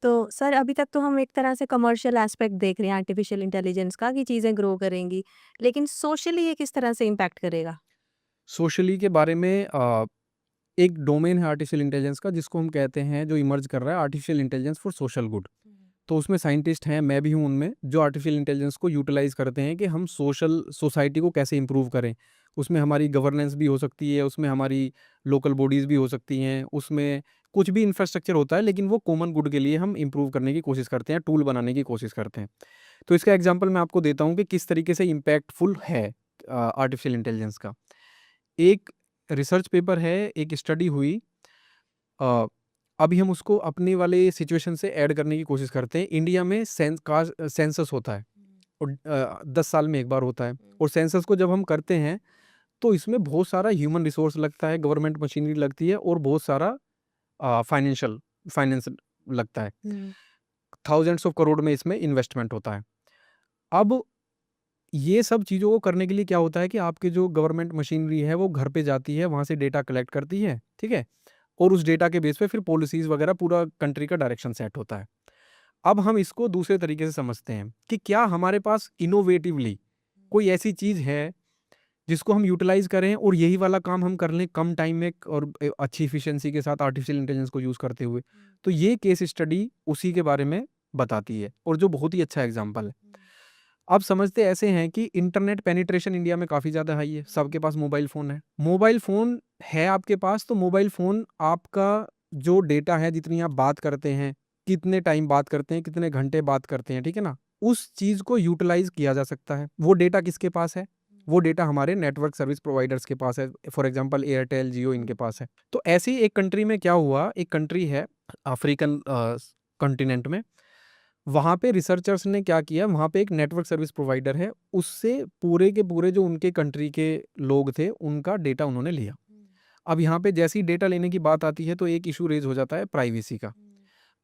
तो सर अभी तक तो हम एक तरह से कमर्शियल एस्पेक्ट देख रहे हैं आर्टिफिशियल इंटेलिजेंस का कि चीज़ें ग्रो करेंगी। लेकिन सोशली ये किस तरह से इम्पैक्ट करेगा? सोशली के बारे में एक डोमेन है आर्टिफिशियल इंटेलिजेंस का जिसको हम कहते हैं जो इमर्ज कर रहा है artificial intelligence for social good. हुँ। तो उसमें साइंटिस्ट हैं, मैं भी हूँ उनमें, जो आर्टिफिशियल इंटेलिजेंस को यूटिलाइज़ करते हैं कि हम सोसाइटी को कैसे इम्प्रूव करें। उसमें हमारी गवर्नेंस भी हो सकती है, उसमें हमारी लोकल बॉडीज़ भी हो सकती हैं, उसमें कुछ भी इंफ्रास्ट्रक्चर होता है लेकिन वो कॉमन गुड के लिए हम इम्प्रूव करने की कोशिश करते हैं, टूल बनाने की कोशिश करते हैं। तो इसका एग्ज़ाम्पल मैं आपको देता हूँ कि किस तरीके से इम्पैक्टफुल है आर्टिफिशियल इंटेलिजेंस का। एक रिसर्च पेपर है, एक स्टडी हुई। अ, अभी हम उसको अपने वाले सिचुएशन से ऐड करने की कोशिश करते हैं। इंडिया में सेंसस होता है और 10 साल में एक बार होता है और सेंसस को जब हम करते हैं, तो इसमें बहुत सारा ह्यूमन रिसोर्स लगता है, गवर्नमेंट मशीनरी लगती है और बहुत सारा फाइनेंस लगता है। हुँ। थाउज़ेंड्स ऑफ करोड़ में इसमें इन्वेस्टमेंट होता है। अब ये सब चीज़ों को करने के लिए क्या होता है कि आपकी जो गवर्नमेंट मशीनरी है, वो घर पे जाती है, वहाँ से डेटा कलेक्ट करती है, ठीक है? और उस डेटा के बेस पे फिर पॉलिसीज़ वगैरह पूरा कंट्री का डायरेक्शन सेट होता है। अब हम इसको दूसरे तरीके से समझते हैं कि क्या हमारे पास इनोवेटिवली कोई ऐसी चीज़ है जिसको हम यूटिलाइज़ करें और यही वाला काम हम कर लें कम टाइम में और अच्छी एफिशिएंसी के साथ आर्टिफिशियल इंटेलिजेंस को यूज़ करते हुए। तो ये केस स्टडी उसी के बारे में बताती है और जो बहुत ही अच्छा एग्ज़ाम्पल है। अब समझते ऐसे हैं कि इंटरनेट पेनिट्रेशन इंडिया में काफ़ी ज़्यादा हाई है, सबके पास मोबाइल फ़ोन है। मोबाइल फ़ोन है आपके पास, तो मोबाइल फ़ोन आपका जो डेटा है, जितनी आप बात करते हैं, कितने टाइम बात करते हैं, कितने घंटे बात करते हैं, ठीक है ना? उस चीज़ को यूटिलाइज़ किया जा सकता है। वो डेटा किसके पास है? वो डेटा हमारे नेटवर्क सर्विस प्रोवाइडर्स के पास है। फॉर एग्ज़ाम्पल एयरटेल, जियो इनके पास है। तो ऐसे ही एक कंट्री में क्या हुआ, एक कंट्री है अफ्रीकन कॉन्टिनेंट में, वहाँ पे रिसर्चर्स ने क्या किया, वहाँ पे एक नेटवर्क सर्विस प्रोवाइडर है, उससे पूरे के पूरे जो उनके कंट्री के लोग थे, उनका डेटा उन्होंने लिया। अब यहाँ पे जैसे ही डेटा लेने की बात आती है, तो एक इश्यू रेज़ हो जाता है प्राइवेसी का।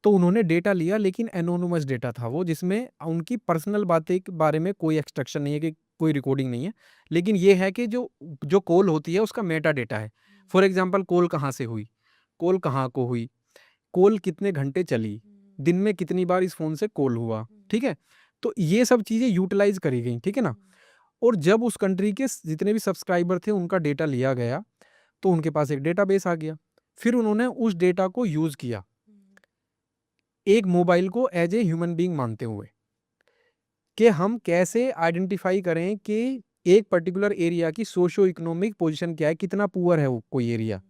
तो उन्होंने डेटा लिया लेकिन एनोनिमस डेटा था वो, जिसमें उनकी पर्सनल बातें के बारे में कोई एक्सट्रैक्शन नहीं है, कि कोई रिकॉर्डिंग नहीं है। लेकिन ये है कि जो जो कॉल होती है उसका मेटा डेटा है। फॉर एग्ज़ाम्पल कॉल कहाँ से हुई, कॉल कहाँ को हुई, कॉल कितने घंटे चली, दिन में कितनी बार इस फ़ोन से कॉल हुआ, ठीक है? तो ये सब चीज़ें यूटिलाइज़ करी गई, ठीक है ना? और जब उस कंट्री के जितने भी सब्सक्राइबर थे उनका डेटा लिया गया, तो उनके पास एक डेटाबेस आ गया। फिर उन्होंने उस डेटा को यूज़ किया, एक मोबाइल को एज़ ए ह्यूमन बीइंग मानते हुए, कि हम कैसे आइडेंटिफ़ाई करें कि एक पर्टिकुलर एरिया की सोशियो इकोनॉमिक पोज़ीशन क्या है, कितना पुअर है वो कोई एरिया।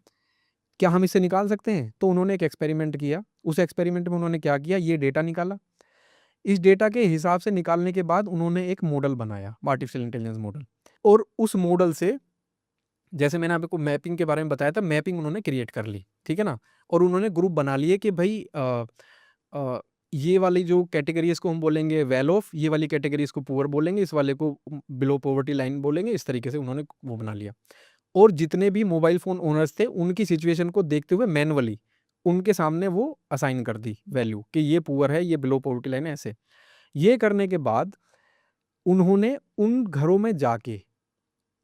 क्या हम इसे निकाल सकते हैं? तो उन्होंने एक एक्सपेरिमेंट किया। उस एक्सपेरिमेंट में उन्होंने क्या किया, ये डेटा निकाला। इस डेटा के हिसाब से निकालने के बाद उन्होंने एक मॉडल बनाया, आर्टिफिशियल इंटेलिजेंस मॉडल। और उस मॉडल से, जैसे मैंने आपको मैपिंग के बारे में बताया था, मैपिंग उन्होंने क्रिएट कर ली, ठीक है ना? और उन्होंने ग्रुप बना लिए कि भई अ, ये वाली जो कैटेगरी है इसको हम बोलेंगे वेल ऑफ, ये वाली कैटेगरी इसको पुअर बोलेंगे, इस वाले को बिलो पॉवर्टी लाइन बोलेंगे, इस तरीके से उन्होंने वो बना लिया। और जितने भी मोबाइल फ़ोन ओनर्स थे, उनकी सिचुएशन को देखते हुए मैनुअली उनके सामने वो असाइन कर दी वैल्यू कि ये पुअर है, ये बिलो पॉवर्टी लाइन है, ऐसे। ये करने के बाद उन्होंने उन घरों में जाके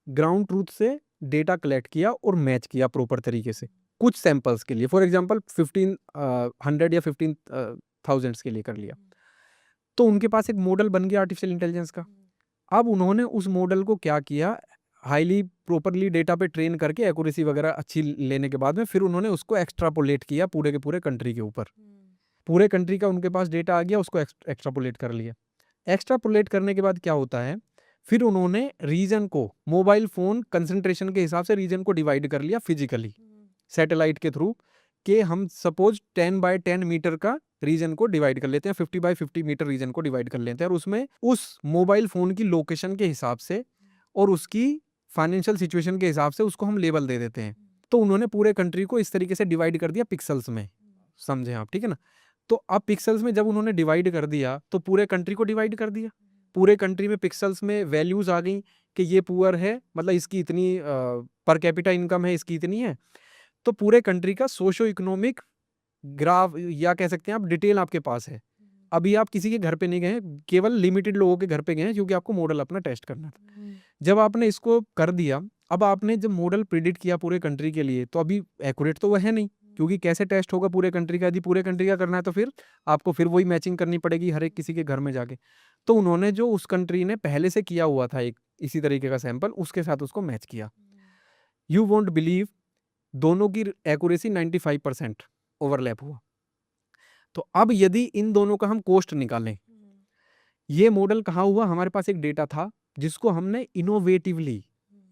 ग्राउंड ट्रूथ से डेटा कलेक्ट किया और मैच किया प्रॉपर तरीके से, कुछ सैंपल्स के लिए। फॉर एग्ज़ाम्पल 100 या 15,000 के लिए कर लिया। तो उनके पास एक मॉडल बन गया आर्टिफिशियल इंटेलिजेंस का। अब उन्होंने उस मॉडल को क्या किया, हाईली प्रॉपरली डेटा पे ट्रेन करके एक्यूरेसी वगैरह अच्छी लेने के बाद में फिर उन्होंने उसको एक्स्ट्रापोलेट किया पूरे के पूरे कंट्री के ऊपर। पूरे कंट्री का उनके पास डेटा आ गया, उसको एक्स्ट्रापोलेट कर लिया। एक्स्ट्रापोलेट करने के बाद क्या होता है, फिर उन्होंने रीजन को मोबाइल फ़ोन कंसंट्रेशन के हिसाब से रीजन को डिवाइड कर लिया फिज़िकली, सैटेलाइट के थ्रू, कि हम सपोज़ 10 बाय 10 मीटर का रीजन को डिवाइड कर लेते हैं, 50 बाय 50 मीटर रीजन को डिवाइड कर लेते हैं और उसमें उस मोबाइल फ़ोन की लोकेशन के हिसाब से और उसकी फाइनेंशियल सिचुएशन के हिसाब से उसको हम लेबल दे देते हैं। तो उन्होंने पूरे कंट्री को इस तरीके से डिवाइड कर दिया पिक्सेल्स में, समझे आप, ठीक है ना? तो अब पिक्सेल्स में जब उन्होंने डिवाइड कर दिया, तो पूरे कंट्री को डिवाइड कर दिया। पूरे कंट्री में पिक्सेल्स में वैल्यूज़ आ गई कि ये पुअर है, मतलब इसकी इतनी पर कैपिटा इनकम है, इसकी इतनी है। तो पूरे कंट्री का सोशियो इकोनॉमिक ग्राफ या कह सकते हैं आप डिटेल आपके पास है। अभी आप किसी के घर पे नहीं गए हैं, केवल लिमिटेड लोगों के घर पे गए हैं क्योंकि आपको मॉडल अपना टेस्ट करना था। जब आपने इसको कर दिया, अब आपने जब मॉडल प्रिडिक्ट किया पूरे कंट्री के लिए, तो अभी एक्यूरेट तो वो है नहीं, क्योंकि कैसे टेस्ट होगा पूरे कंट्री का? यदि पूरे कंट्री का करना है तो फिर आपको फिर वही मैचिंग करनी पड़ेगी हर एक किसी के घर में जाके। तो उन्होंने जो उस कंट्री ने पहले से किया हुआ था एक इसी तरीके का सैंपल, उसके साथ उसको मैच किया। यू वोंट बिलीव, दोनों की एक्यूरेसी 95% ओवरलैप हुआ। तो अब यदि इन दोनों का हम कॉस्ट निकालें, ये मॉडल कहाँ हुआ? हमारे पास एक डेटा था जिसको हमने इनोवेटिवली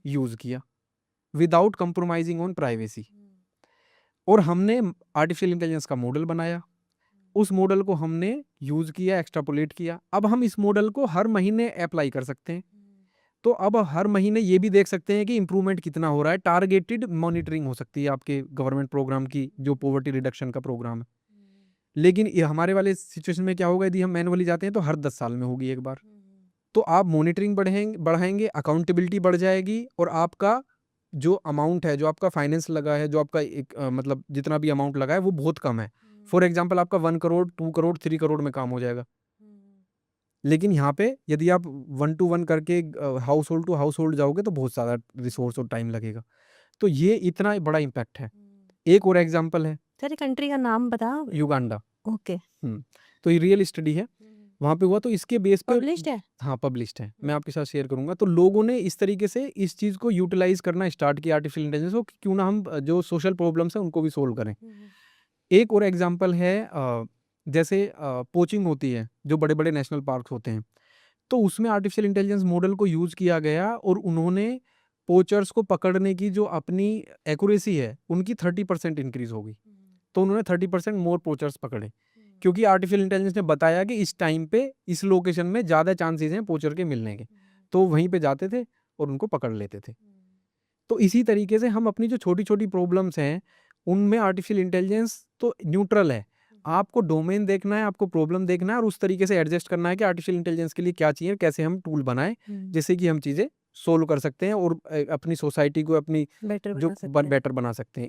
यूज किया विदाउट कंप्रोमाइजिंग ऑन प्राइवेसी, और हमने आर्टिफिशियल इंटेलिजेंस का मॉडल बनाया। उस मॉडल को हमने यूज किया, एक्सट्रापोलेट किया। अब हम इस मॉडल को हर महीने अप्लाई कर सकते हैं। तो अब हर महीने ये भी देख सकते हैं कि इंप्रूवमेंट कितना हो रहा है। टारगेटेड मॉनिटरिंग हो सकती है आपके गवर्नमेंट प्रोग्राम की, जो पॉवर्टी रिडक्शन का प्रोग्राम है। लेकिन ये हमारे वाले सिचुएशन में क्या होगा? यदि हम मैनुअली जाते हैं तो हर 10 साल में होगी एक बार। तो आप मॉनिटरिंग बढ़ाएंगे, अकाउंटेबिलिटी बढ़ जाएगी, और आपका जो अमाउंट है, जो आपका फाइनेंस लगा है, जो आपका एक मतलब जितना भी अमाउंट लगा है वो बहुत कम है। फॉर एग्जाम्पल आपका 1 करोड़, 2 करोड़, 3 करोड़ में काम हो जाएगा। लेकिन यहाँ पे यदि आप 1 to 1 करके household to household जाओगे तो बहुत ज़्यादा रिसोर्स और टाइम लगेगा। तो ये इतना बड़ा इम्पैक्ट है। एक और एग्जाम्पल है सर कंट्री का नाम बताओ। युगांडा। ओके। तो ये रियल स्टडी है, वहाँ पे हुआ। तो इसके बेस पे पब्लिश्ड है? हाँ पब्लिश्ड है, मैं आपके साथ शेयर करूंगा। तो लोगों ने इस तरीके से इस चीज़ को यूटिलाइज करना स्टार्ट किया आर्टिफिशियल इंटेलिजेंस को, क्यों ना हम जो सोशल प्रॉब्लम्स हैं उनको भी सोल्व करें। एक और एग्जांपल है जैसे पोचिंग होती है, जो बड़े बड़े नेशनल पार्क होते हैं, तो उसमें आर्टिफिशियल इंटेलिजेंस मॉडल को यूज़ किया गया और उन्होंने पोचर्स को पकड़ने की जो अपनी एक्यूरेसी है उनकी 30% इंक्रीज हो गई। तो उन्होंने 30% मोर पोचर्स पकड़े, क्योंकि आर्टिफिशियल इंटेलिजेंस ने बताया कि इस टाइम पे इस लोकेशन में ज़्यादा चांसेस हैं पोचर के मिलने के, तो वहीं पे जाते थे और उनको पकड़ लेते थे। तो इसी तरीके से हम अपनी जो छोटी छोटी प्रॉब्लम्स हैं उनमें आर्टिफिशियल इंटेलिजेंस तो न्यूट्रल है। आपको डोमेन देखना है, आपको प्रॉब्लम देखना है और उस तरीके से एडजस्ट करना है कि आर्टिफिशियल इंटेलिजेंस के लिए क्या चाहिए, कैसे हम टूल बनाएं जिससे कि हम चीज़ें सोल्व कर सकते हैं और अपनी सोसाइटी को अपनी बेटर जो बना सकते हैं। बेटर बना सकते हैं।